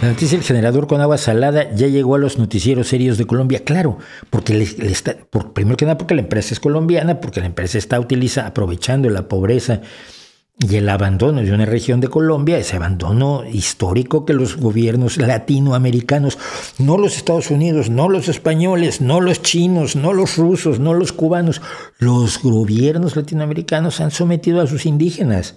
La noticia del generador con agua salada ya llegó a los noticieros serios de Colombia, claro, porque primero que nada porque la empresa es colombiana, porque la empresa está aprovechando la pobreza y el abandono de una región de Colombia, ese abandono histórico que los gobiernos latinoamericanos, no los Estados Unidos, no los españoles, no los chinos, no los rusos, no los cubanos, los gobiernos latinoamericanos han sometido a sus indígenas.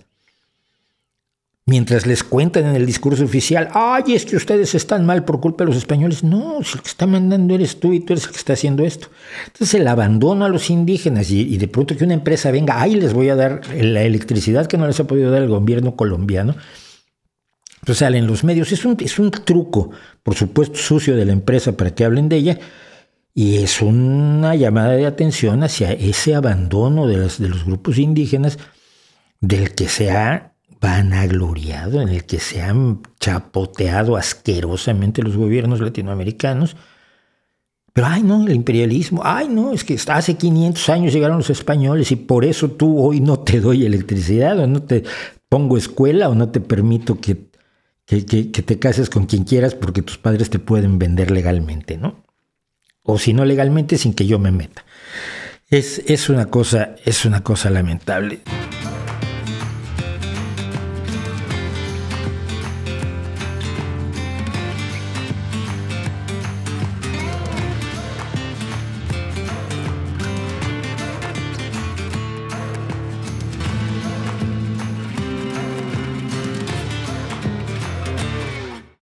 Mientras les cuentan en el discurso oficial, ¡ay, es que ustedes están mal por culpa de los españoles! No, si el que está mandando eres tú y tú eres el que está haciendo esto. Entonces el abandono a los indígenas y de pronto que una empresa venga, ¡ay, les voy a dar la electricidad que no les ha podido dar el gobierno colombiano! Entonces salen los medios. Es un truco, por supuesto, sucio de la empresa para que hablen de ella. Y es una llamada de atención hacia ese abandono de los grupos indígenas del que se ha vanagloriado, en el que se han chapoteado asquerosamente los gobiernos latinoamericanos. Pero, ay no, el imperialismo, ay no, es que hace 500 años llegaron los españoles y por eso tú hoy no te doy electricidad o no te pongo escuela o no te permito que te cases con quien quieras porque tus padres te pueden vender legalmente, ¿no? O si no legalmente, sin que yo me meta. Es una cosa lamentable.